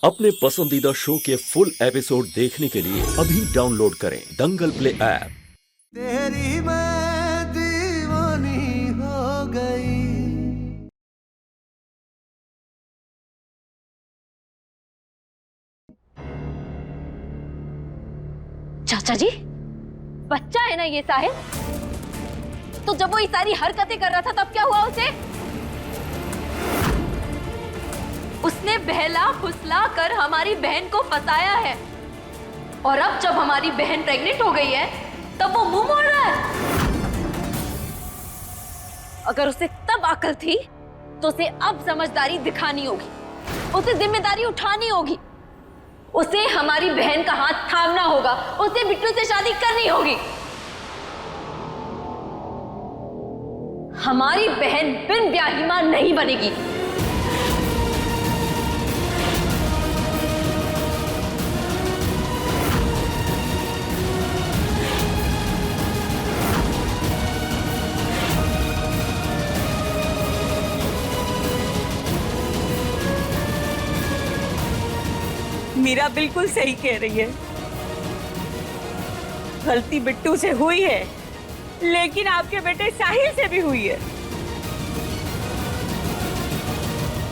अपने पसंदीदा शो के फुल एपिसोड देखने के लिए अभी डाउनलोड करें दंगल प्ले ऐप। तेरी मैं दीवानी हो गई। चाचा जी, बच्चा है ना ये साहिल? तो जब वो ये सारी हरकतें कर रहा था तब क्या हुआ उसे? उसने बहला फुसला कर हमारी बहन को फंसाया है और अब जब हमारी बहन प्रेग्नेंट हो गई है तब वो मुंह मोड़ रहा है। अगर उसे तब अकल थी तो उसे अब समझदारी दिखानी होगी, उसे जिम्मेदारी उठानी होगी, उसे हमारी बहन का हाथ थामना होगा, उसे बिट्टू से शादी करनी होगी। हमारी बहन बिन ब्याही मां नहीं बनेगी। मीरा बिल्कुल सही कह रही है। गलती बिट्टू से हुई है, लेकिन आपके बेटे साहिल से भी हुई है,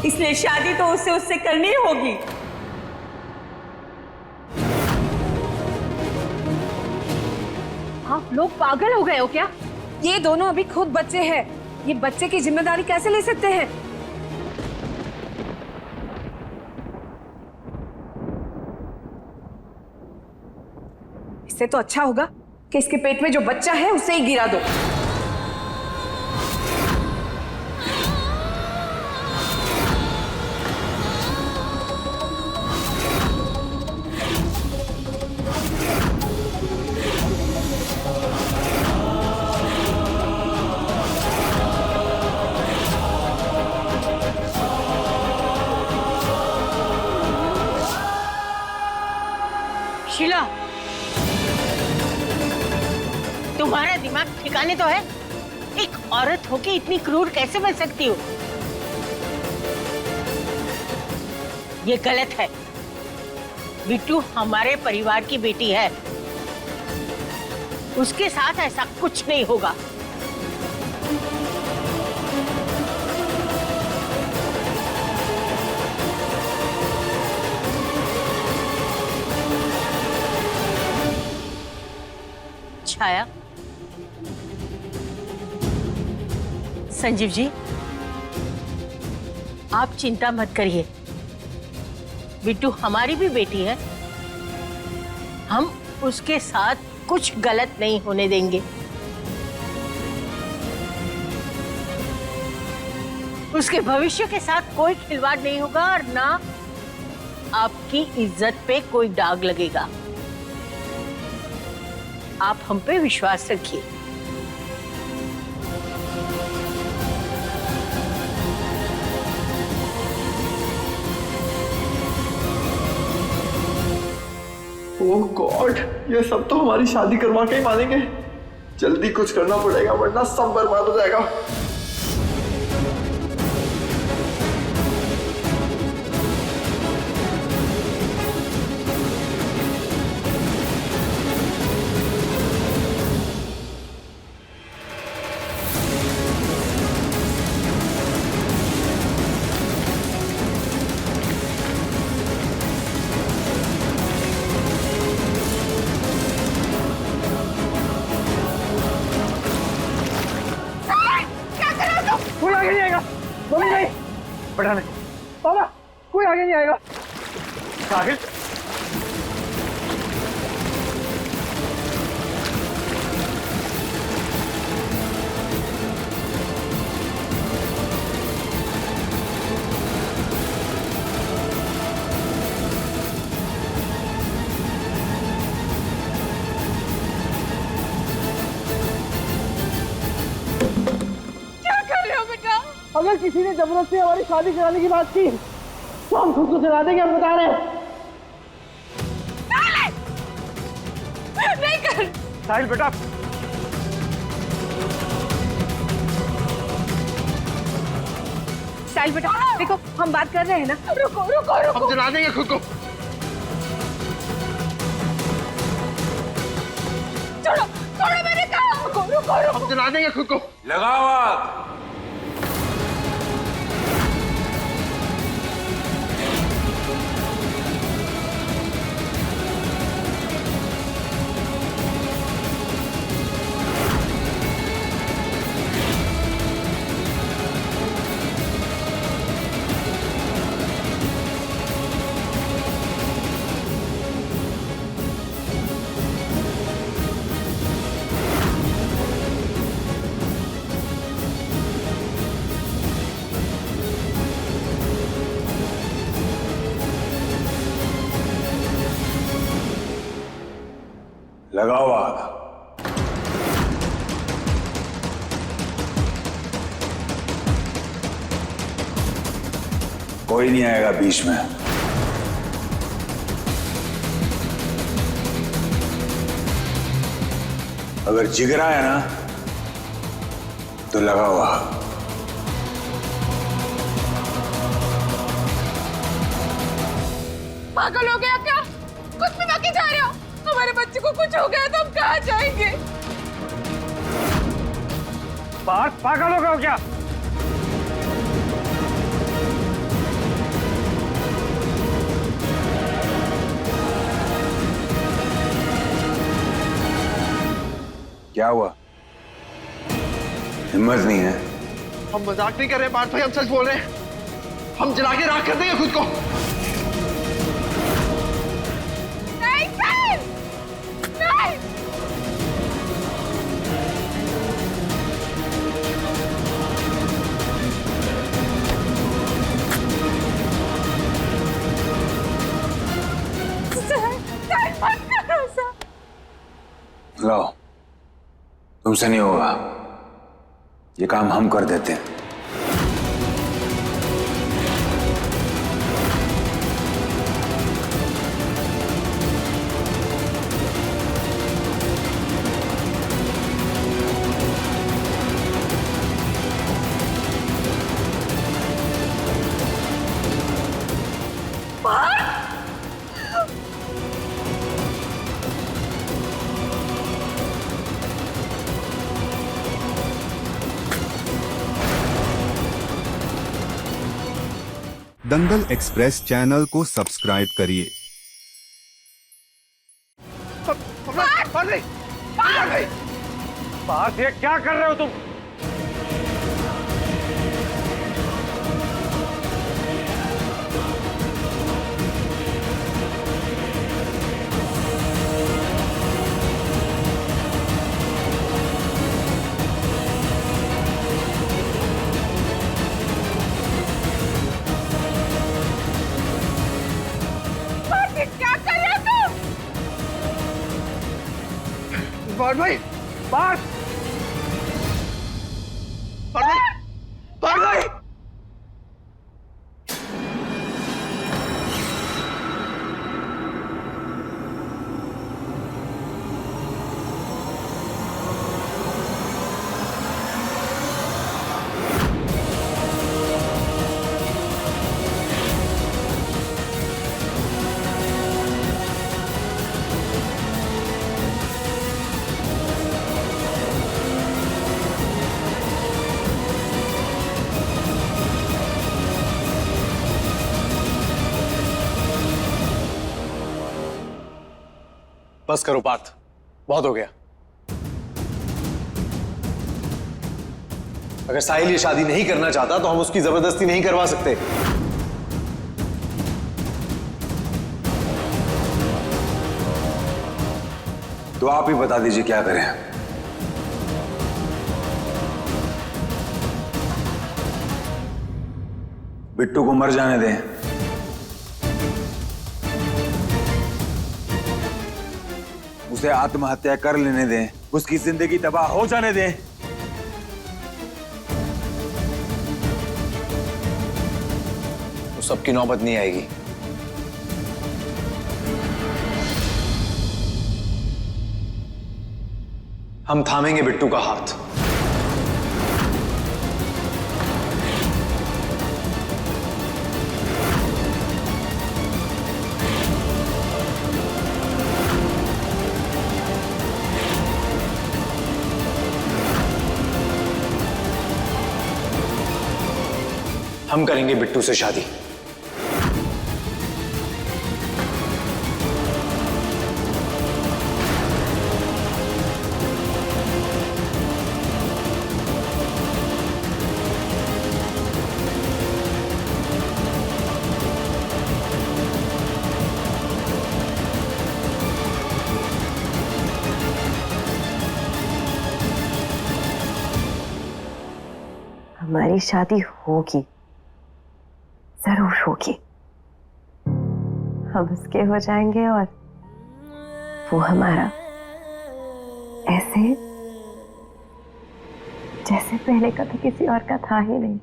इसलिए शादी तो उससे करनी होगी। आप लोग पागल हो गए हो क्या? ये दोनों अभी खुद बच्चे हैं, ये बच्चे की जिम्मेदारी कैसे ले सकते हैं? इससे तो अच्छा होगा कि इसके पेट में जो बच्चा है उसे ही गिरा दो। शीला, तुम्हारा दिमाग ठिकाने तो है? एक औरत होके इतनी क्रूर कैसे बन सकती हो? ये गलत है। बिट्टू हमारे परिवार की बेटी है, उसके साथ ऐसा कुछ नहीं होगा। छाया, संजीव जी, आप चिंता मत करिए। बिट्टू हमारी भी बेटी है, हम उसके साथ कुछ गलत नहीं होने देंगे। उसके भविष्य के साथ कोई खिलवाड़ नहीं होगा और ना आपकी इज्जत पे कोई दाग लगेगा। आप हम पे विश्वास रखिए। ओह गॉड, ये सब तो हमारी शादी करवा के ही मानेंगे। जल्दी कुछ करना पड़ेगा वरना सब बर्बाद हो जाएगा। कोई आगे नहीं आएगा। मम्मी नहीं, बढ़ा नहीं। पापा, कोई आगे नहीं आएगा। साहिल, अगर किसी ने जबरदस्ती हमारी शादी कराने की बात की तो हम खुद को सुना देंगे। हम बता रहे हैं। नहीं कर। साहिल बेटा, साहिल बेटा देखो, हम बात कर रहे हैं ना। रुको रुको रुको। हम जला देंगे खुद को। छोड़ो छोड़ो, मैंने कहा रुको रुको रुको। हम जला देंगे खुद को। लगाओ आग। लगाओ आग। कोई नहीं आएगा बीच में। अगर जिगरा है ना तो लगाओ आग। पागल हो गया क्या? कुछ भी बाकी जा रहे हो? हमारे बच्चे को कुछ हो गया तो हम कहाँ जाएंगे? पागल हो गए हो क्या? क्या हुआ? हिम्मत नहीं है? हम मजाक नहीं कर रहे पार्थ भाई, हम सच बोल रहे हैं। हम जला के राख कर देंगे खुद को। नहीं साहिल, नहीं। साहिल मत करो ऐसा। लो, तुमसे नहीं होगा। ये काम हम कर देते हैं। दंगल एक्सप्रेस चैनल को सब्सक्राइब करिए। पार्थ, ये क्या कर रहे हो तुम? पार्थ भाई, पार्थ, पार्थ भाई, पार्थ भाई। बस करो पार्थ, बहुत हो गया। अगर साहिल ये शादी नहीं करना चाहता तो हम उसकी जबरदस्ती नहीं करवा सकते। तो आप ही बता दीजिए क्या करें। बिट्टू को मर जाने दें, उसे आत्महत्या कर लेने दें, उसकी जिंदगी तबाह हो जाने दें, तो सबकी नौबत नहीं आएगी। हम थामेंगे बिट्टू का हाथ। हम करेंगे बिट्टू से शादी। हमारी शादी होगी, जरूर होगी। हम उसके हो जाएंगे और वो हमारा, ऐसे जैसे पहले कभी किसी और का था ही नहीं।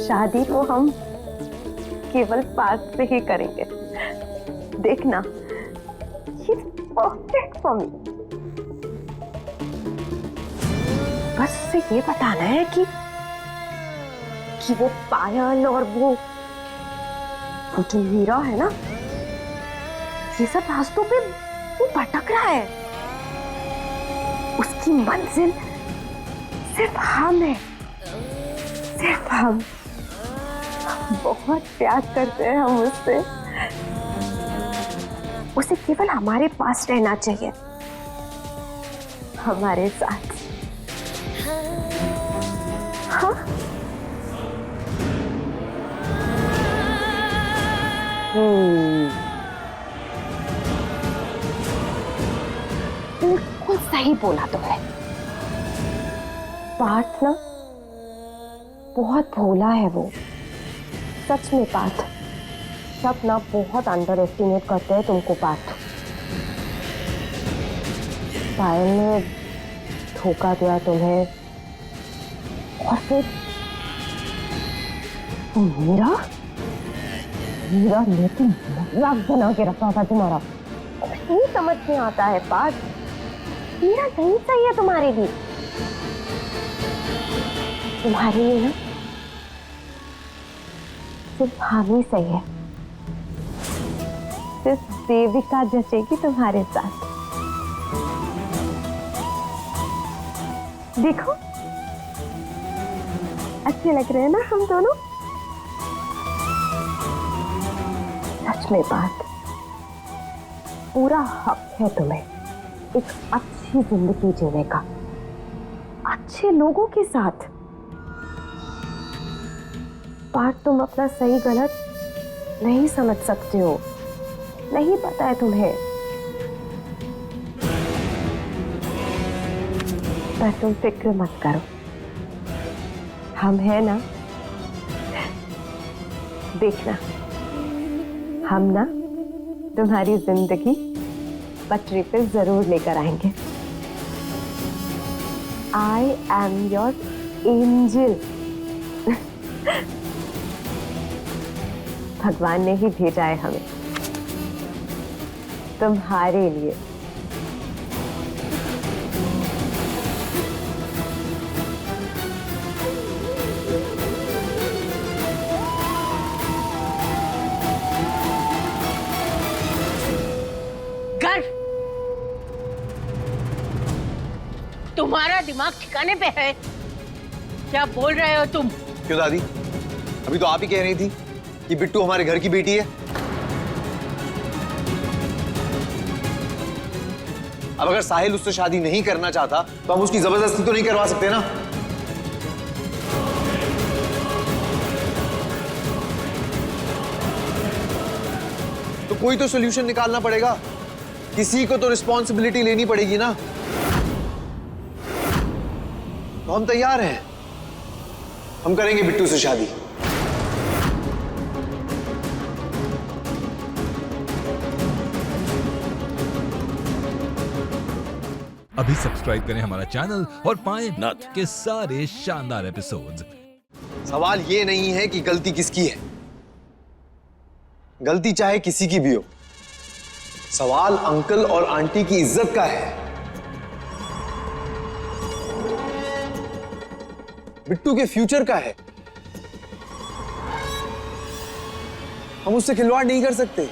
शादी तो हम केवल पास से ही करेंगे। देखना, He's perfect for me। बस उसे ये बताना है कि वो पायल और वो जो हीरा है ना, ये सब रास्तों पे वो भटक रहा है। उसकी मंजिल सिर्फ हम है, सिर्फ हम। बहुत प्यार करते हैं हम उससे। उसे केवल हमारे पास रहना चाहिए, हमारे साथ। हाँ? बिल्कुल सही बोला तुमने। पार्थ ना बहुत भोला है वो, सच में पार्थ। सब ना बहुत अंडर एस्टिमेट करते हैं तुमको पार्थ। पायल ने धोखा दिया तुम्हें, और फिर मीरा ने तुम मजाक बना के रखा था तुम्हारा। नहीं समझ में आता है पार्थ, मीरा नहीं सही है तुम्हारे लिए। तुम्हारे लिए ना सिर्फ हम ही सही है। सिर्फ देविका जचेगी तुम्हारे साथ। देखो, अच्छे लग रहे हैं ना हम दोनों। सच में बात, पूरा हक है तुम्हें एक अच्छी जिंदगी जीने का, अच्छे लोगों के साथ। पर तुम अपना सही गलत नहीं समझ सकते हो, नहीं पता है तुम्हें। पर तुम फिक्र मत करो, हम हैं ना। देखना, हम ना तुम्हारी जिंदगी पटरी पे जरूर लेकर आएंगे। I am your angel। भगवान ने ही भेजा है हमें तुम्हारे लिए। गर्व, तुम्हारा दिमाग ठिकाने पे है? क्या बोल रहे हो तुम? क्यों दादी, अभी तो आप ही कह रही थी कि बिट्टू हमारे घर की बेटी है। अब अगर साहिल उससे शादी नहीं करना चाहता तो हम उसकी जबरदस्ती तो नहीं करवा सकते ना। तो कोई तो सॉल्यूशन निकालना पड़ेगा, किसी को तो रिस्पॉन्सिबिलिटी लेनी पड़ेगी ना। तो हम तैयार हैं, हम करेंगे बिट्टू से शादी। अभी सब्सक्राइब करें हमारा चैनल और पाएं नथ के सारे शानदार एपिसोड्स। सवाल ये नहीं है कि गलती किसकी है, गलती चाहे किसी की भी हो, सवाल अंकल और आंटी की इज्जत का है। बिट्टू के फ्यूचर का है। हम उससे खिलवाड़ नहीं कर सकते।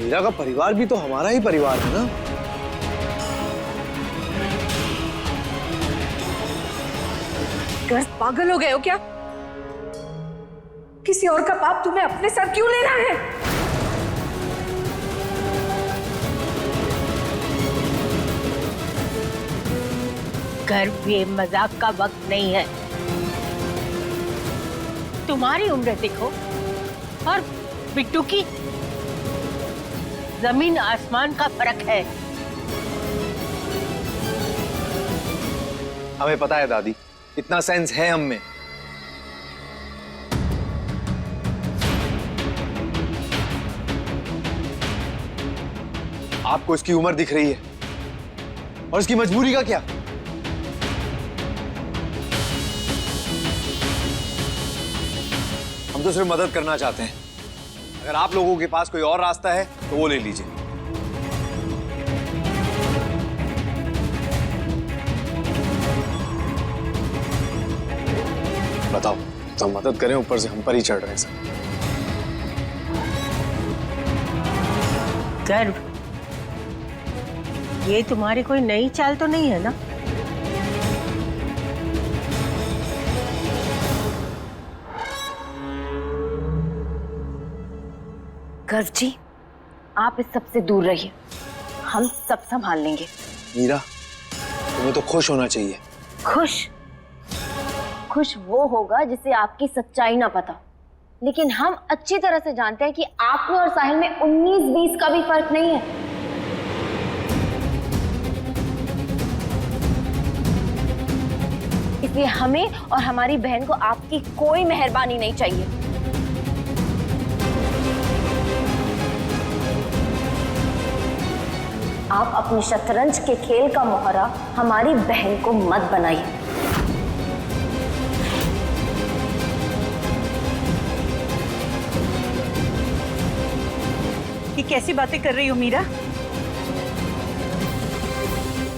मीरा का परिवार भी तो हमारा ही परिवार है ना। गर्व, पागल हो गए हो क्या? किसी और का पाप तुम्हें अपने सर क्यों लेना है? गर्व, ये मजाक का वक्त नहीं है। तुम्हारी उम्र देखो और बिट्टू की जमीन आसमान का फर्क है। हमें पता है दादी, इतना सेंस है हम में। आपको इसकी उम्र दिख रही है और इसकी मजबूरी का क्या? हम तो सिर्फ मदद करना चाहते हैं। अगर आप लोगों के पास कोई और रास्ता है तो वो ले लीजिए। बताओ, तो मदद करें, ऊपर से हम पर ही चढ़ रहे हैं सब। गर्व, ये तुम्हारी कोई नई चाल तो नहीं है ना? गर्व जी, आप इस सब से दूर रहिए, हम सब संभाल लेंगे। मीरा, तुम्हें तो खुश होना चाहिए। खुश? खुश वो होगा जिसे आपकी सच्चाई ना पता, लेकिन हम अच्छी तरह से जानते हैं कि आप में और साहिल में 19-20 का भी फर्क नहीं है। इसलिए हमें और हमारी बहन को आपकी कोई मेहरबानी नहीं चाहिए। आप अपने शतरंज के खेल का मोहरा हमारी बहन को मत बनाइए। ये कैसी बातें कर रही हो मीरा?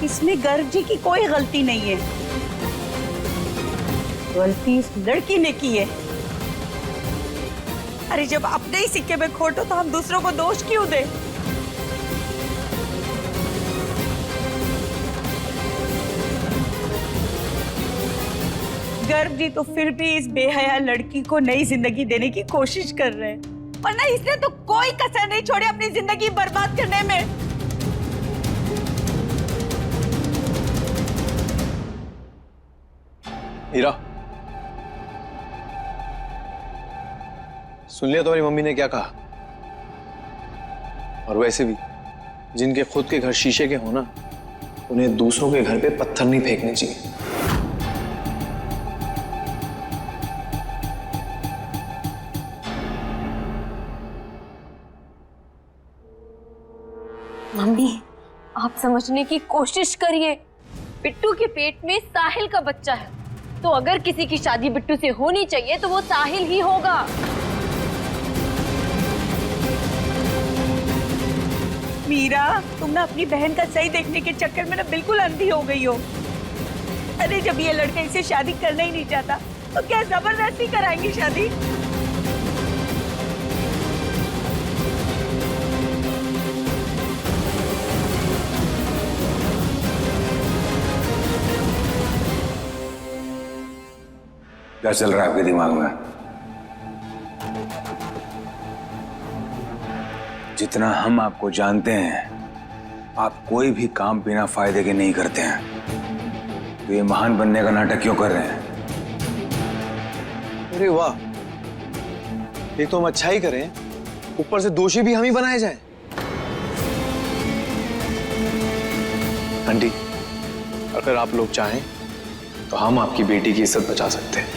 इसमें गर्व जी की कोई गलती नहीं है, गलती इस लड़की ने की है। अरे जब अपने ही सिक्के में खोट हो तो हम दूसरों को दोष क्यों दे? गर्व जी तो फिर भी इस बेहया लड़की को नई जिंदगी देने की कोशिश कर रहे हैं, वरना इसने तो कोई कसर नहीं छोड़ी अपनी जिंदगी बर्बाद करने में। हीरा, सुन लिया तुम्हारी मम्मी ने क्या कहा? और वैसे भी जिनके खुद के घर शीशे के हो ना, उन्हें दूसरों के घर पे पत्थर नहीं फेंकने चाहिए। मम्मी, आप समझने की कोशिश करिए। बिट्टू के पेट में साहिल का बच्चा है, तो अगर किसी की शादी बिट्टू से होनी चाहिए तो वो साहिल ही होगा। मीरा, तुम ना अपनी बहन का सही देखने के चक्कर में ना बिल्कुल अंधी हो गई हो। अरे जब ये लड़का इसे शादी करना ही नहीं चाहता तो क्या जबरदस्ती कराएंगी शादी? क्या चल रहा है आपके दिमाग में? जितना हम आपको जानते हैं, आप कोई भी काम बिना फायदे के नहीं करते हैं। तो ये महान बनने का नाटक क्यों कर रहे हैं? अरे वाह, ये तो हम अच्छा ही करें, ऊपर से दोषी भी हम ही बनाए जाएं। आंटी, अगर आप लोग चाहें तो हम आपकी बेटी की इज्जत बचा सकते हैं।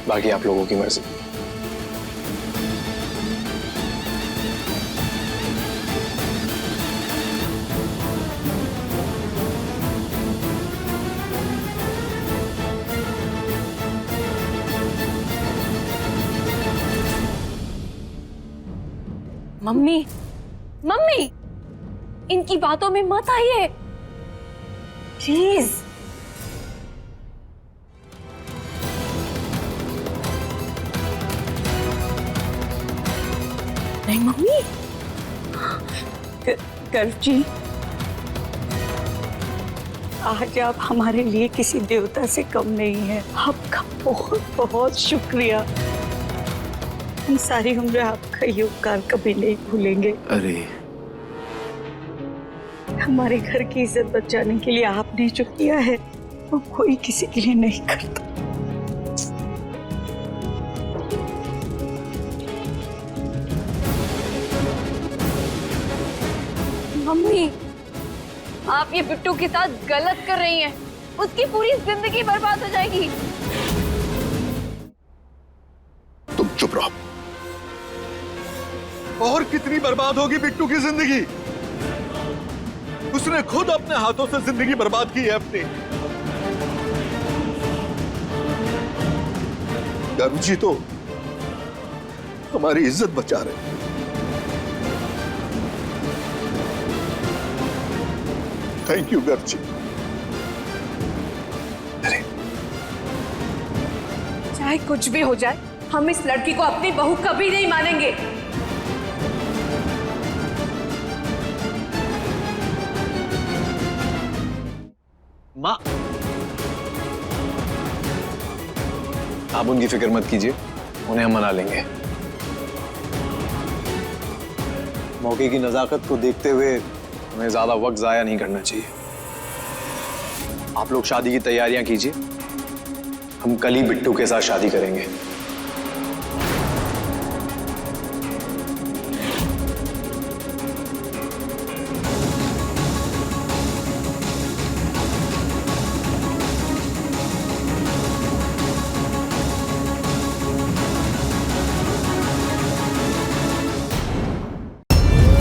बाकी आप लोगों की मर्जी। मम्मी, मम्मी, इनकी बातों में मत आइए प्लीज। नहीं मम्मी। गर्व जी, आज आप हमारे लिए किसी देवता से कम नहीं है। आपका बहुत बहुत शुक्रिया। हम सारी उम्र आपका ये उपकार कभी नहीं भूलेंगे। अरे हमारे घर की इज्जत बचाने के लिए आपने जो किया है वो कोई किसी के लिए नहीं करता। मम्मी, आप ये बिट्टू के साथ गलत कर रही हैं। उसकी पूरी जिंदगी बर्बाद हो जाएगी। तुम चुप रहो। और कितनी बर्बाद होगी बिट्टू की जिंदगी? उसने खुद अपने हाथों से जिंदगी बर्बाद की है अपनी। गर्व जी तो हमारी इज्जत बचा रहे। थैंक यू गर्व जी। चाहे कुछ भी हो जाए, हम इस लड़की को अपनी बहू कभी नहीं मानेंगे। माँ, आप उनकी फिक्र मत कीजिए, उन्हें हम मना लेंगे। मौके की नजाकत को देखते हुए हमें ज्यादा वक्त जाया नहीं करना चाहिए। आप लोग शादी की तैयारियां कीजिए, हम कल ही बिट्टू के साथ शादी करेंगे।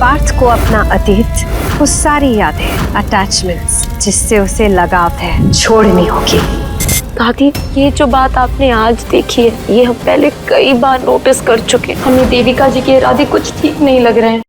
पार्थ को अपना अतीत, वो सारी यादें, अटैचमेंट्स जिससे उसे लगाव है, छोड़नी होगी। दादी, ये जो बात आपने आज देखी है, ये हम पहले कई बार नोटिस कर चुके हैं। हमें देविका जी के इरादे कुछ ठीक नहीं लग रहे हैं।